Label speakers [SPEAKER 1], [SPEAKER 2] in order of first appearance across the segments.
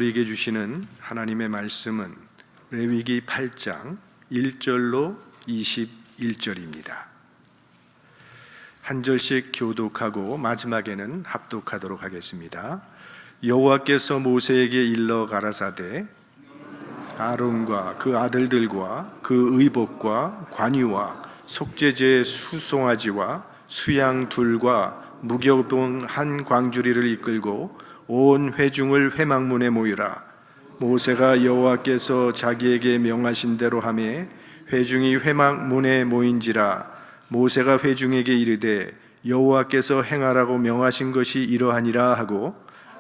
[SPEAKER 1] 우리에게 주시는 하나님의 말씀은 레위기 8장 1절로 21절입니다. 한 절씩 교독하고 마지막에는 합독하도록 하겠습니다. 여호와께서 모세에게 일러 가라사대 아론과 그 아들들과 그 의복과 관유와 속죄제 수송아지와 수양 둘과 무교병 한 광주리를 이끌고 온 회중을 회막문에 모이라. 모세가 여호와께서 자기에게 명하신 대로 하매 회중이 회막문에 모인지라. 모세가 회중에게 이르되 여호와께서 행하라고 명하신 것이 이러하니라 하고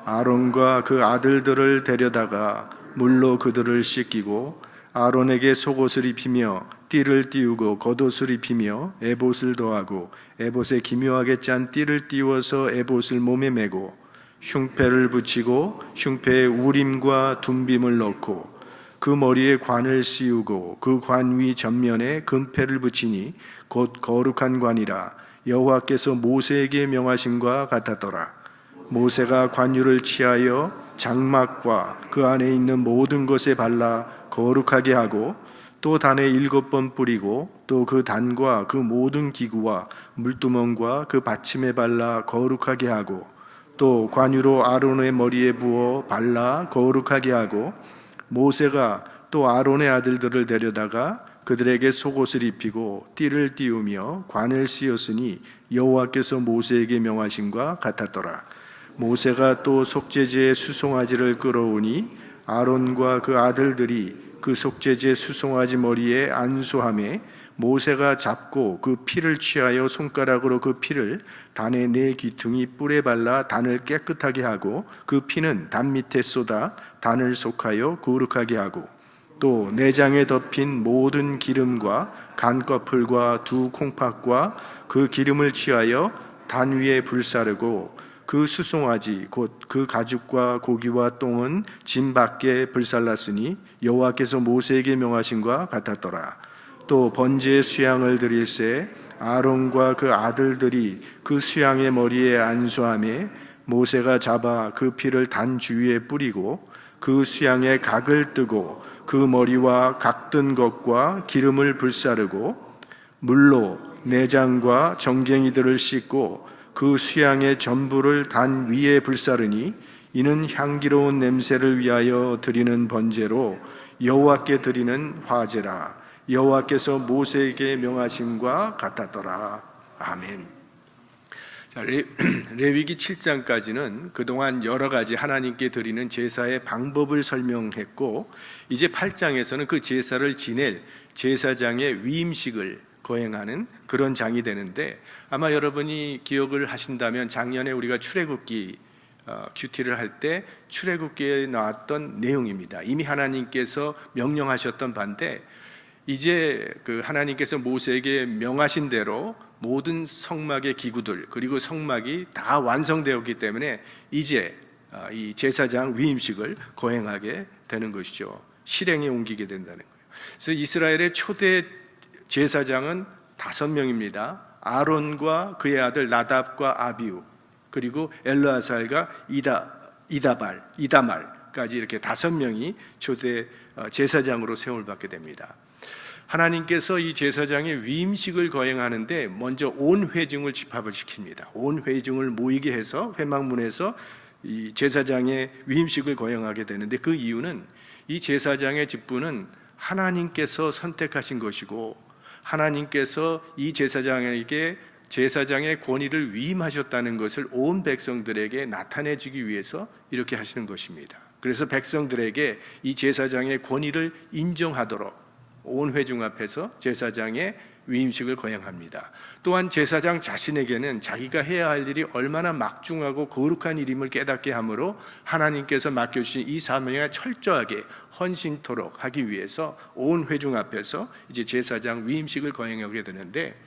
[SPEAKER 1] 아론과 그 아들들을 데려다가 물로 그들을 씻기고 아론에게 속옷을 입히며 띠를 띄우고 겉옷을 입히며 에봇을 더하고 에봇에 기묘하게 짠 띠를 띄워서 에봇을 몸에 메고 흉패를 붙이고 흉패에 우림과 둠빔을 넣고 그 머리에 관을 씌우고 그 관 위 전면에 금패를 붙이니 곧 거룩한 관이라. 여호와께서 모세에게 명하심과 같았더라. 모세가 관유를 취하여 장막과 그 안에 있는 모든 것에 발라 거룩하게 하고 또 단에 7번 뿌리고 또 그 단과 그 모든 기구와 물두멍과 그 받침에 발라 거룩하게 하고 또 관유로 아론의 머리에 부어 발라 거룩하게 하고 모세가 또 아론의 아들들을 데려다가 그들에게 속옷을 입히고 띠를 띄우며 관을 씌웠으니 여호와께서 모세에게 명하심과 같았더라. 모세가 또 속죄제의 수송아지를 끌어오니 아론과 그 아들들이 그 속죄제 수송아지 머리에 안수하며 모세가 잡고 그 피를 취하여 손가락으로 그 피를 단의 4귀퉁이 뿔에 발라 단을 깨끗하게 하고 그 피는 단 밑에 쏟아 단을 속하여 거룩하게 하고 또 내장에 덮인 모든 기름과 간꺼풀과 두 콩팥과 그 기름을 취하여 단 위에 불사르고 그 수송아지 곧 그 가죽과 고기와 똥은 짐 밖에 불살랐으니 여호와께서 모세에게 명하심과 같았더라. 또 번제의 수양을 드릴새 아론과 그 아들들이 그 수양의 머리에 안수하며 모세가 잡아 그 피를 단 주위에 뿌리고 그 수양의 각을 뜨고 그 머리와 각든 것과 기름을 불사르고 물로 내장과 정갱이들을 씻고 그 수양의 전부를 단 위에 불사르니 이는 향기로운 냄새를 위하여 드리는 번제로 여호와께 드리는 화제라. 여호와께서 모세에게 명하심과 같았더라. 아멘. 자, 레위기 7장까지는 그동안 여러 가지 하나님께 드리는 제사의 방법을 설명했고 이제 8장에서는 그 제사를 지낼 제사장의 위임식을 거행하는 그런 장이 되는데 아마 여러분이 기억을 하신다면 작년에 우리가 출애굽기 큐티를 할 때 출애굽기에 나왔던 내용입니다. 이미 하나님께서 명령하셨던 바인데 이제 그 하나님께서 모세에게 명하신 대로 모든 성막의 기구들 그리고 성막이 다 완성되었기 때문에 이제 이 제사장 위임식을 거행하게 되는 것이죠. 실행에 옮기게 된다는 거예요. 그래서 이스라엘의 초대 제사장은 5명입니다. 아론과 그의 아들 나답과 아비우 그리고 엘르아살과 이다말까지 이렇게 5명이 초대 제사장으로 세움을 받게 됩니다. 하나님께서 이 제사장의 위임식을 거행하는데 먼저 온 회중을 집합을 시킵니다. 온 회중을 모이게 해서 회막문에서 이 제사장의 위임식을 거행하게 되는데 그 이유는 이 제사장의 직분은 하나님께서 선택하신 것이고 하나님께서 이 제사장에게 제사장의 권위를 위임하셨다는 것을 온 백성들에게 나타내주기 위해서 이렇게 하시는 것입니다. 그래서 백성들에게 이 제사장의 권위를 인정하도록 온 회중 앞에서 제사장의 위임식을 거행합니다. 또한 제사장 자신에게는 자기가 해야 할 일이 얼마나 막중하고 거룩한 일임을 깨닫게 하므로 하나님께서 맡겨주신 이 사명에 철저하게 헌신토록 하기 위해서 온 회중 앞에서 이제 제사장 위임식을 거행하게 되는데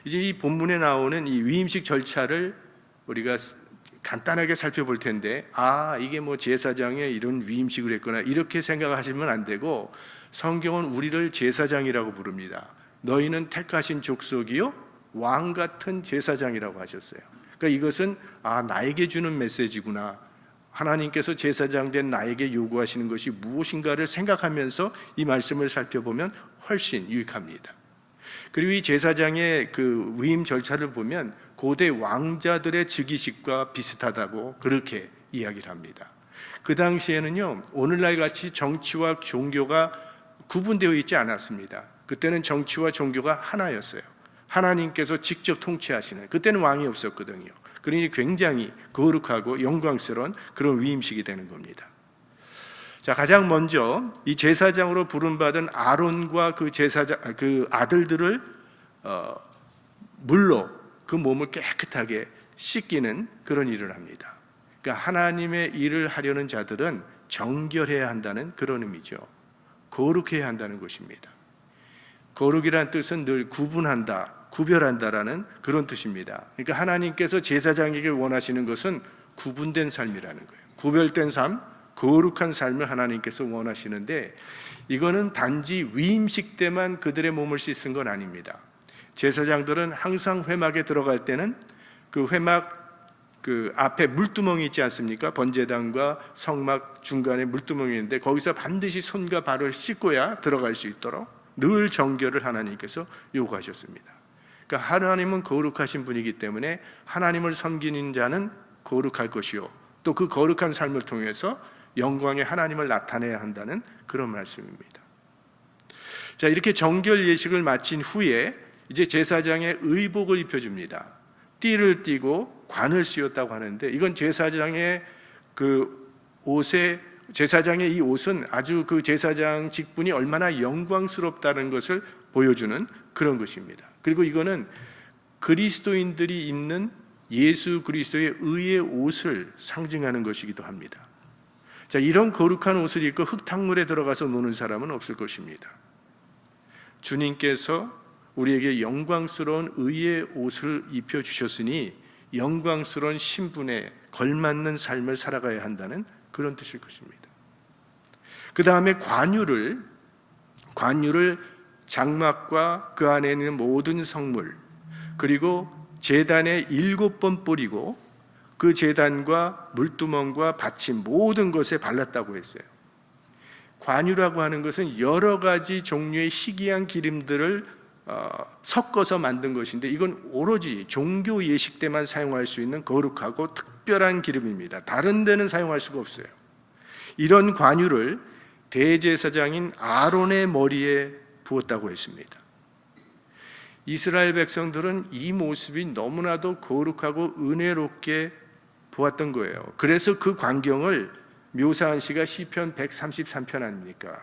[SPEAKER 1] 이제 이 본문에 나오는 이 위임식 절차를 우리가 간단하게 살펴볼 텐데 이게 뭐 제사장의 이런 위임식을 했구나 이렇게 생각하시면 안 되고 성경은 우리를 제사장이라고 부릅니다. 너희는 택하신 족속이요 왕 같은 제사장이라고 하셨어요. 그러니까 이것은 나에게 주는 메시지구나. 하나님께서 제사장 된 나에게 요구하시는 것이 무엇인가를 생각하면서 이 말씀을 살펴보면 훨씬 유익합니다. 그리고 이 제사장의 그 위임 절차를 보면 고대 왕자들의 즉위식과 비슷하다고 그렇게 이야기를 합니다. 그 당시에는요, 오늘날 같이 정치와 종교가 구분되어 있지 않았습니다. 그때는 정치와 종교가 하나였어요. 하나님께서 직접 통치하시는, 그때는 왕이 없었거든요. 그러니 굉장히 거룩하고 영광스러운 그런 위임식이 되는 겁니다. 자, 가장 먼저 이 제사장으로 부름받은 아론과 그 아들들을 물로 그 몸을 깨끗하게 씻기는 그런 일을 합니다. 그러니까 하나님의 일을 하려는 자들은 정결해야 한다는 그런 의미죠. 거룩해야 한다는 것입니다. 거룩이란 뜻은 늘 구분한다, 구별한다라는 그런 뜻입니다. 그러니까 하나님께서 제사장에게 원하시는 것은 구분된 삶이라는 거예요. 구별된 삶, 거룩한 삶을 하나님께서 원하시는데, 이거는 단지 위임식 때만 그들의 몸을 씻은 건 아닙니다. 제사장들은 항상 회막에 들어갈 때는 그 회막 그 앞에 물두멍이 있지 않습니까? 번제단과 성막 중간에 물두멍이 있는데 거기서 반드시 손과 발을 씻고야 들어갈 수 있도록 늘 정결을 하나님께서 요구하셨습니다. 그러니까 하나님은 거룩하신 분이기 때문에 하나님을 섬기는 자는 거룩할 것이요, 또 그 거룩한 삶을 통해서 영광의 하나님을 나타내야 한다는 그런 말씀입니다. 자, 이렇게 정결 예식을 마친 후에 이제 제사장의 의복을 입혀줍니다. 띠를 띠고 관을 씌웠다고 하는데, 이건 제사장의 그 옷에, 제사장의 이 옷은 아주 그 제사장 직분이 얼마나 영광스럽다는 것을 보여주는 그런 것입니다. 그리고 이거는 그리스도인들이 입는 예수 그리스도의 의의 옷을 상징하는 것이기도 합니다. 자, 이런 거룩한 옷을 입고 흙탕물에 들어가서 노는 사람은 없을 것입니다. 주님께서 우리에게 영광스러운 의의 옷을 입혀주셨으니 영광스러운 신분에 걸맞는 삶을 살아가야 한다는 그런 뜻일 것입니다. 그 다음에 관유를 장막과 그 안에 있는 모든 성물, 그리고 제단에 7번 뿌리고 그 제단과 물두멍과 받침 모든 것에 발랐다고 했어요. 관유라고 하는 것은 여러 가지 종류의 희귀한 기름들을 섞어서 만든 것인데, 이건 오로지 종교 예식 때만 사용할 수 있는 거룩하고 특별한 기름입니다. 다른 데는 사용할 수가 없어요. 이런 관유를 대제사장인 아론의 머리에 부었다고 했습니다. 이스라엘 백성들은 이 모습이 너무나도 거룩하고 은혜롭게 보았던 거예요. 그래서 그 광경을 묘사한 시가 시편 133편 아닙니까?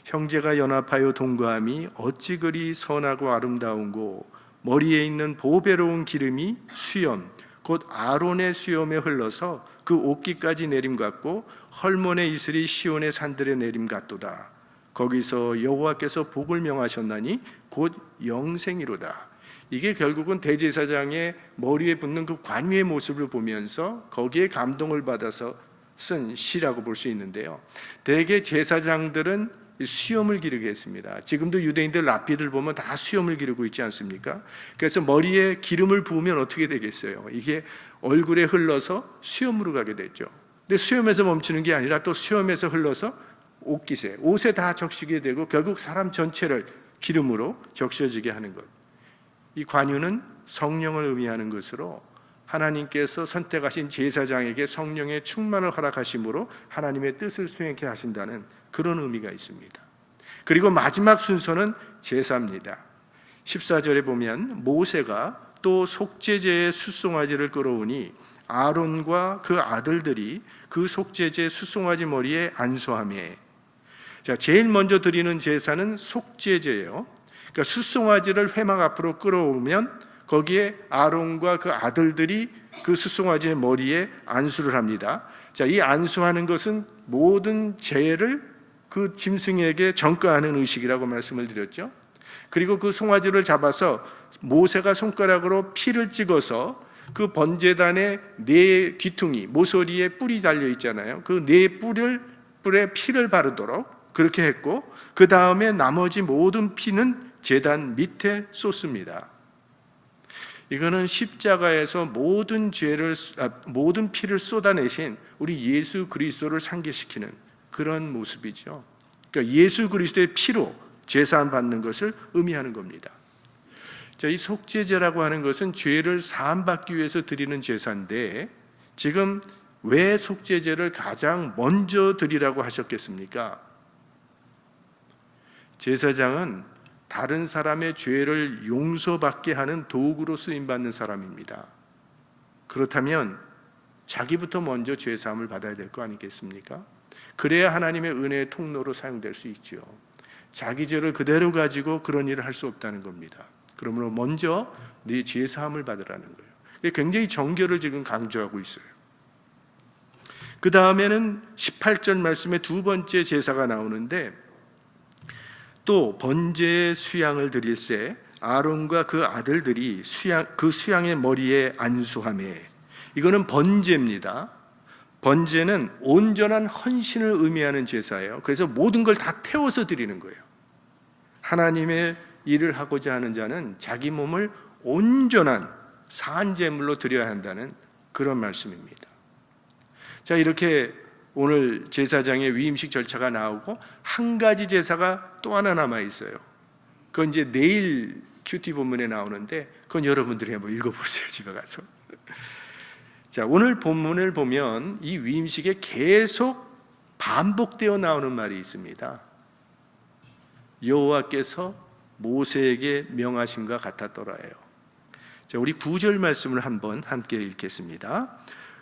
[SPEAKER 1] 형제가 연합하여 동거함이 어찌 그리 선하고 아름다운고, 머리에 있는 보배로운 기름이 수염 곧 아론의 수염에 흘러서 그 옷깃까지 내림 같고 헐몬의 이슬이 시온의 산들의 내림 같도다. 거기서 여호와께서 복을 명하셨나니 곧 영생이로다. 이게 결국은 대제사장의 머리에 붙는 그 관유의 모습을 보면서 거기에 감동을 받아서 쓴 시라고 볼 수 있는데요. 대개 제사장들은 수염을 기르게 했습니다. 지금도 유대인들 랍비들 보면 다 수염을 기르고 있지 않습니까? 그래서 머리에 기름을 부으면 어떻게 되겠어요? 이게 얼굴에 흘러서 수염으로 가게 됐죠. 근데 수염에서 멈추는 게 아니라 또 수염에서 흘러서 옷에 다 적시게 되고 결국 사람 전체를 기름으로 적셔지게 하는 것. 이 관유는 성령을 의미하는 것으로 하나님께서 선택하신 제사장에게 성령의 충만을 허락하심으로 하나님의 뜻을 수행케 하신다는 그런 의미가 있습니다. 그리고 마지막 순서는 제사입니다. 14절에 보면 모세가 또 속죄제의 숫송아지를 끌어오니 아론과 그 아들들이 그 속죄제 숫송아지 머리에 안수하며, 자, 제일 먼저 드리는 제사는 속죄제예요. 그러니까 숫송아지를 회막 앞으로 끌어오면 거기에 아론과 그 아들들이 그 숫송아지의 머리에 안수를 합니다. 자, 이 안수하는 것은 모든 죄를 그 짐승에게 전가하는 의식이라고 말씀을 드렸죠. 그리고 그 송아지를 잡아서 모세가 손가락으로 피를 찍어서 그 번제단의 네 귀퉁이, 모서리에 뿔이 달려 있잖아요. 그 네 뿔에 피를 바르도록 그렇게 했고, 그 다음에 나머지 모든 피는 제단 밑에 쏟습니다. 이거는 십자가에서 모든 피를 쏟아내신 우리 예수 그리스도를 상기시키는 그런 모습이죠. 그러니까 예수 그리스도의 피로 제사함 받는 것을 의미하는 겁니다. 자, 이 속죄제라고 하는 것은 죄를 사함받기 위해서 드리는 제사인데, 지금 왜 속죄제를 가장 먼저 드리라고 하셨겠습니까? 제사장은 다른 사람의 죄를 용서받게 하는 도구로 쓰임받는 사람입니다. 그렇다면 자기부터 먼저 죄사함을 받아야 될 거 아니겠습니까? 그래야 하나님의 은혜의 통로로 사용될 수 있죠. 자기 죄를 그대로 가지고 그런 일을 할 수 없다는 겁니다. 그러므로 먼저 네 죄사함을 받으라는 거예요. 굉장히 정결을 지금 강조하고 있어요. 그 다음에는 18절 말씀에 두 번째 제사가 나오는데, 또 번제의 수양을 드릴새 아론과 그 아들들이 그 수양의 머리에 안수하매. 이거는 번제입니다. 번제는 온전한 헌신을 의미하는 제사예요. 그래서 모든 걸 다 태워서 드리는 거예요. 하나님의 일을 하고자 하는 자는 자기 몸을 온전한 산제물로 드려야 한다는 그런 말씀입니다. 자, 이렇게 오늘 제사장의 위임식 절차가 나오고 한 가지 제사가 또 하나 남아 있어요. 그건 이제 내일 큐티 본문에 나오는데, 그건 여러분들이 한번 읽어보세요, 집에 가서. 자, 오늘 본문을 보면 이 위임식에 계속 반복되어 나오는 말이 있습니다. 여호와께서 모세에게 명하심과 같았더라예요. 자, 우리 9절 말씀을 한번 함께 읽겠습니다.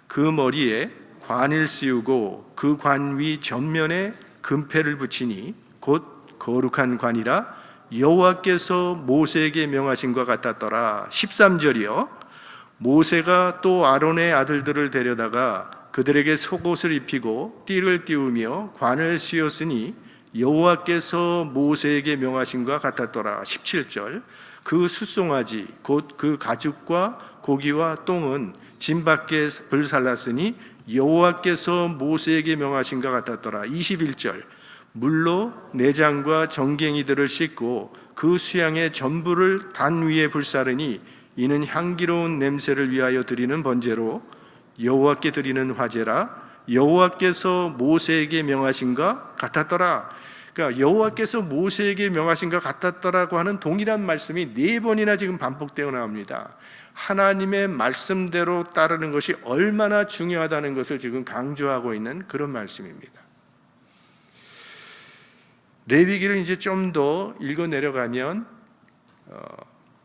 [SPEAKER 1] 그 머리에 관을 씌우고 그 관 위 전면에 금패를 붙이니 곧 거룩한 관이라 여호와께서 모세에게 명하신 것 같았더라. 13절이요. 모세가 또 아론의 아들들을 데려다가 그들에게 속옷을 입히고 띠를 띄우며 관을 씌웠으니 여호와께서 모세에게 명하신 것 같았더라. 17절. 그 숫송아지 곧 그 가죽과 고기와 똥은 진 밖에 불살랐으니 여호와께서 모세에게 명하신 것 같았더라. 21절. 물로 내장과 정갱이들을 씻고 그 수양의 전부를 단 위에 불사르니 이는 향기로운 냄새를 위하여 드리는 번제로 여호와께 드리는 화제라. 여호와께서 모세에게 명하신 것 같았더라. 그러니까 여호와께서 모세에게 명하신 것 같았더라고 하는 동일한 말씀이 4번이나 지금 반복되어 나옵니다. 하나님의 말씀대로 따르는 것이 얼마나 중요하다는 것을 지금 강조하고 있는 그런 말씀입니다. 레위기를 이제 좀 더 읽어 내려가면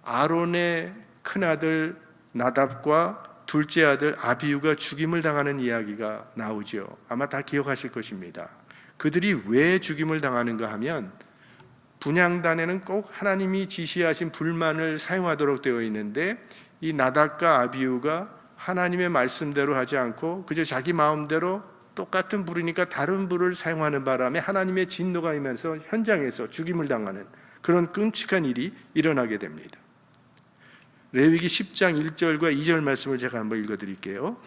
[SPEAKER 1] 아론의 큰아들 나답과 둘째 아들 아비후가 죽임을 당하는 이야기가 나오죠. 아마 다 기억하실 것입니다. 그들이 왜 죽임을 당하는가 하면, 분향단에는 꼭 하나님이 지시하신 불만을 사용하도록 되어 있는데, 이 나답과 아비후가 하나님의 말씀대로 하지 않고 그저 자기 마음대로 똑같은 불이니까 다른 불을 사용하는 바람에 하나님의 진노가 임해서 현장에서 죽임을 당하는 그런 끔찍한 일이 일어나게 됩니다. 레위기 10장 1절과 2절 말씀을 제가 한번 읽어드릴게요.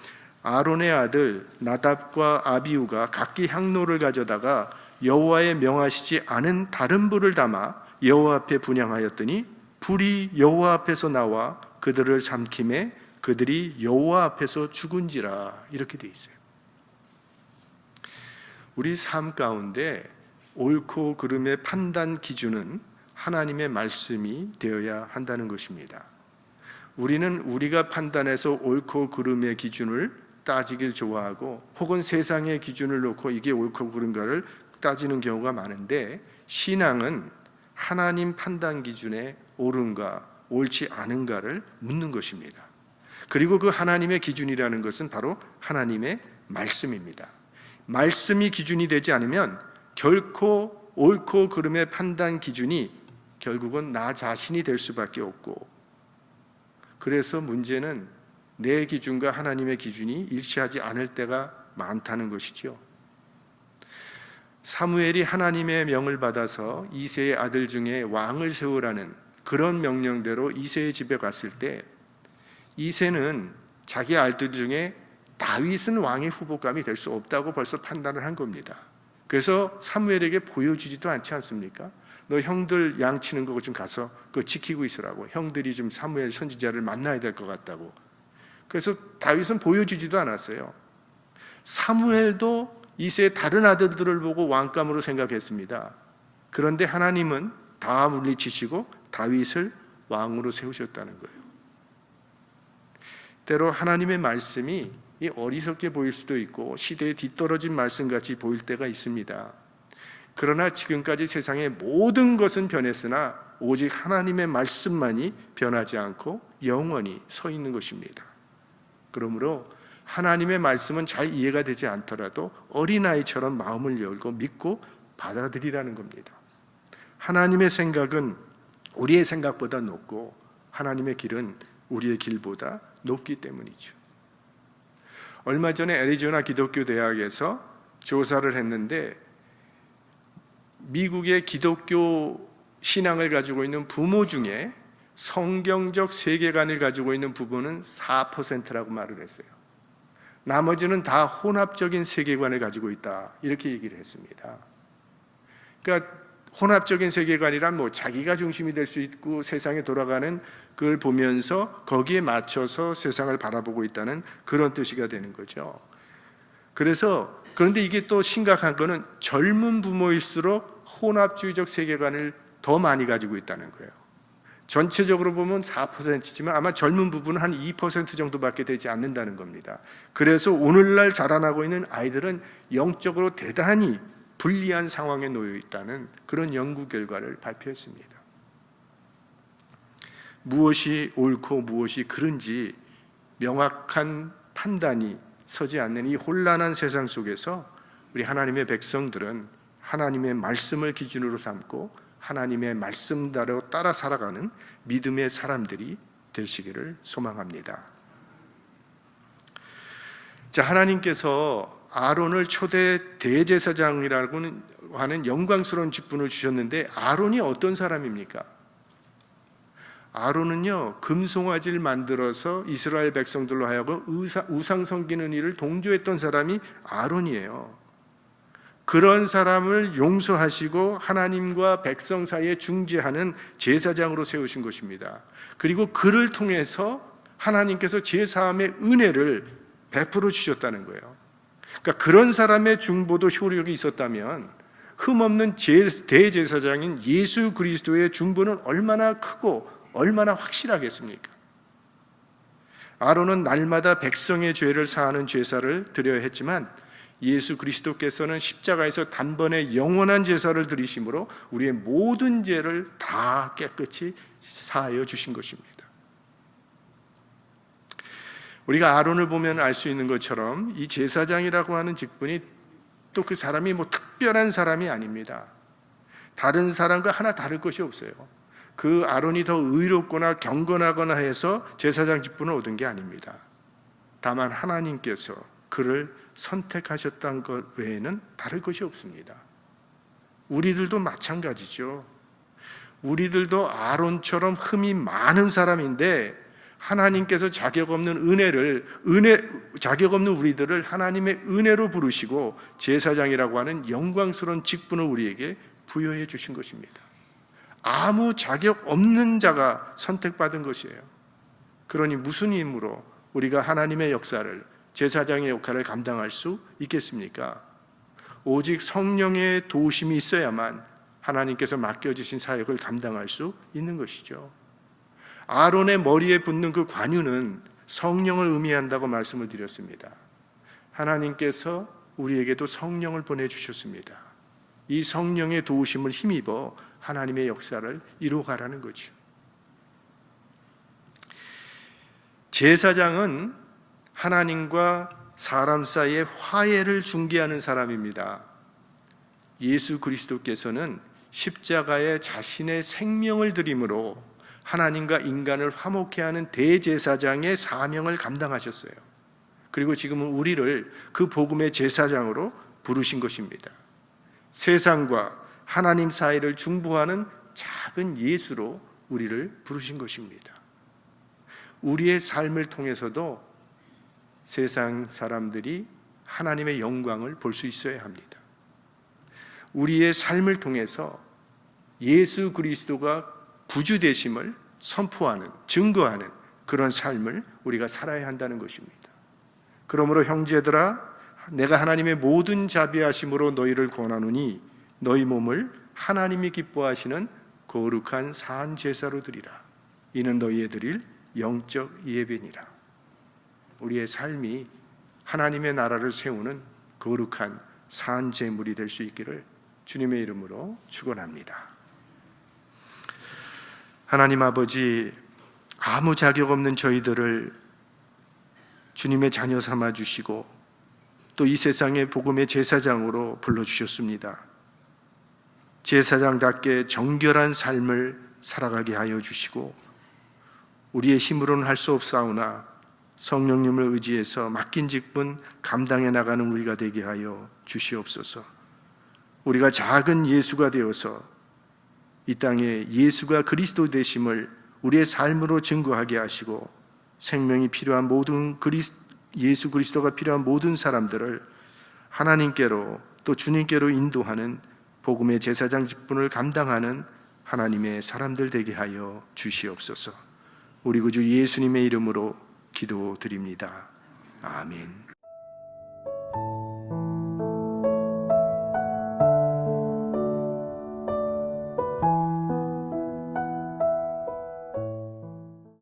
[SPEAKER 1] 아론의 아들 나답과 아비후가 각기 향로를 가져다가 여호와의 명하시지 않은 다른 불을 담아 여호와 앞에 분향하였더니 불이 여호와 앞에서 나와 그들을 삼킴에 그들이 여호와 앞에서 죽은지라. 이렇게 돼 있어요. 우리 삶 가운데 옳고 그름의 판단 기준은 하나님의 말씀이 되어야 한다는 것입니다. 우리는 우리가 판단해서 옳고 그름의 기준을 따지길 좋아하고, 혹은 세상의 기준을 놓고 이게 옳고 그른가를 따지는 경우가 많은데, 신앙은 하나님 판단 기준에 옳은가 옳지 않은가를 묻는 것입니다. 그리고 그 하나님의 기준이라는 것은 바로 하나님의 말씀입니다. 말씀이 기준이 되지 않으면 결코 옳고 그름의 판단 기준이 결국은 나 자신이 될 수밖에 없고, 그래서 문제는 내 기준과 하나님의 기준이 일치하지 않을 때가 많다는 것이죠. 사무엘이 하나님의 명을 받아서 이새의 아들 중에 왕을 세우라는 그런 명령대로 이새의 집에 갔을 때, 이새는 자기 아들 중에 다윗은 왕의 후보감이 될 수 없다고 벌써 판단을 한 겁니다. 그래서 사무엘에게 보여주지도 않지 않습니까? 너 형들 양 치는 거 좀 가서 그거 지키고 있으라고. 형들이 좀 사무엘 선지자를 만나야 될 것 같다고. 그래서 다윗은 보여주지도 않았어요. 사무엘도 이새의 다른 아들들을 보고 왕감으로 생각했습니다. 그런데 하나님은 다 물리치시고 다윗을 왕으로 세우셨다는 거예요. 때로 하나님의 말씀이 어리석게 보일 수도 있고 시대에 뒤떨어진 말씀같이 보일 때가 있습니다. 그러나 지금까지 세상의 모든 것은 변했으나 오직 하나님의 말씀만이 변하지 않고 영원히 서 있는 것입니다. 그러므로 하나님의 말씀은 잘 이해가 되지 않더라도 어린아이처럼 마음을 열고 믿고 받아들이라는 겁니다. 하나님의 생각은 우리의 생각보다 높고 하나님의 길은 우리의 길보다 높기 때문이죠. 얼마 전에 애리조나 기독교 대학에서 조사를 했는데 미국의 기독교 신앙을 가지고 있는 부모 중에 성경적 세계관을 가지고 있는 부부는 4%라고 말을 했어요. 나머지는 다 혼합적인 세계관을 가지고 있다, 이렇게 얘기를 했습니다. 그러니까 혼합적인 세계관이란 뭐 자기가 중심이 될 수 있고 세상에 돌아가는 그걸 보면서 거기에 맞춰서 세상을 바라보고 있다는 그런 뜻이가 되는 거죠. 그런데 이게 또 심각한 거는 젊은 부모일수록 혼합주의적 세계관을 더 많이 가지고 있다는 거예요. 전체적으로 보면 4%지만 아마 젊은 부부는 한 2% 정도밖에 되지 않는다는 겁니다. 그래서 오늘날 자라나고 있는 아이들은 영적으로 대단히 불리한 상황에 놓여 있다는 그런 연구 결과를 발표했습니다. 무엇이 옳고 무엇이 그른지 명확한 판단이 서지 않는 이 혼란한 세상 속에서 우리 하나님의 백성들은 하나님의 말씀을 기준으로 삼고 하나님의 말씀대로 따라 살아가는 믿음의 사람들이 되시기를 소망합니다. 자, 하나님께서 아론을 초대 대제사장이라고 하는 영광스러운 직분을 주셨는데 아론이 어떤 사람입니까? 아론은요, 금송아지를 만들어서 이스라엘 백성들로 하여금 우상 섬기는 일을 동조했던 사람이 아론이에요. 그런 사람을 용서하시고 하나님과 백성 사이에 중재하는 제사장으로 세우신 것입니다. 그리고 그를 통해서 하나님께서 제사함의 은혜를 베풀어 주셨다는 거예요. 그러니까 그런 사람의 중보도 효력이 있었다면 흠없는 대제사장인 예수 그리스도의 중보는 얼마나 크고 얼마나 확실하겠습니까? 아론은 날마다 백성의 죄를 사하는 제사를 드려야 했지만 예수 그리스도께서는 십자가에서 단번에 영원한 제사를 드리심으로 우리의 모든 죄를 다 깨끗이 사하여 주신 것입니다. 우리가 아론을 보면 알 수 있는 것처럼 이 제사장이라고 하는 직분이 또 그 사람이 뭐 특별한 사람이 아닙니다. 다른 사람과 하나 다를 것이 없어요. 그 아론이 더 의롭거나 경건하거나 해서 제사장 직분을 얻은 게 아닙니다. 다만 하나님께서 그를 선택하셨다는 것 외에는 다를 것이 없습니다. 우리들도 마찬가지죠. 우리들도 아론처럼 흠이 많은 사람인데 하나님께서 자격 없는 자격 없는 우리들을 하나님의 은혜로 부르시고 제사장이라고 하는 영광스러운 직분을 우리에게 부여해 주신 것입니다. 아무 자격 없는 자가 선택받은 것이에요. 그러니 무슨 힘으로 우리가 하나님의 역사를, 제사장의 역할을 감당할 수 있겠습니까? 오직 성령의 도우심이 있어야만 하나님께서 맡겨주신 사역을 감당할 수 있는 것이죠. 아론의 머리에 붙는 그 관유는 성령을 의미한다고 말씀을 드렸습니다. 하나님께서 우리에게도 성령을 보내주셨습니다. 이 성령의 도우심을 힘입어 하나님의 역사를 이루어가라는 거죠. 제사장은 하나님과 사람 사이의 화해를 중개하는 사람입니다. 예수 그리스도께서는 십자가에 자신의 생명을 드림으로 하나님과 인간을 화목케 하는 대제사장의 사명을 감당하셨어요. 그리고 지금은 우리를 그 복음의 제사장으로 부르신 것입니다. 세상과 하나님 사이를 중보하는 작은 예수로 우리를 부르신 것입니다. 우리의 삶을 통해서도 세상 사람들이 하나님의 영광을 볼 수 있어야 합니다. 우리의 삶을 통해서 예수 그리스도가 구주 되심을 선포하는, 증거하는 그런 삶을 우리가 살아야 한다는 것입니다. 그러므로 형제들아, 내가 하나님의 모든 자비하심으로 너희를 권하노니 너희 몸을 하나님이 기뻐하시는 거룩한 산 제사로 드리라. 이는 너희에 드릴 영적 예배니라. 우리의 삶이 하나님의 나라를 세우는 거룩한 산 제물이 될 수 있기를 주님의 이름으로 축원합니다. 하나님 아버지, 아무 자격 없는 저희들을 주님의 자녀 삼아 주시고 또 이 세상의 복음의 제사장으로 불러주셨습니다. 제사장답게 정결한 삶을 살아가게 하여 주시고 우리의 힘으로는 할 수 없사오나 성령님을 의지해서 맡긴 직분 감당해 나가는 우리가 되게 하여 주시옵소서. 우리가 작은 예수가 되어서 이 땅에 예수가 그리스도 되심을 우리의 삶으로 증거하게 하시고 생명이 필요한 모든 예수 그리스도가 필요한 모든 사람들을 하나님께로 또 주님께로 인도하는 복음의 제사장 직분을 감당하는 하나님의 사람들 되게 하여 주시옵소서. 우리 구주 예수님의 이름으로 기도드립니다. 아멘.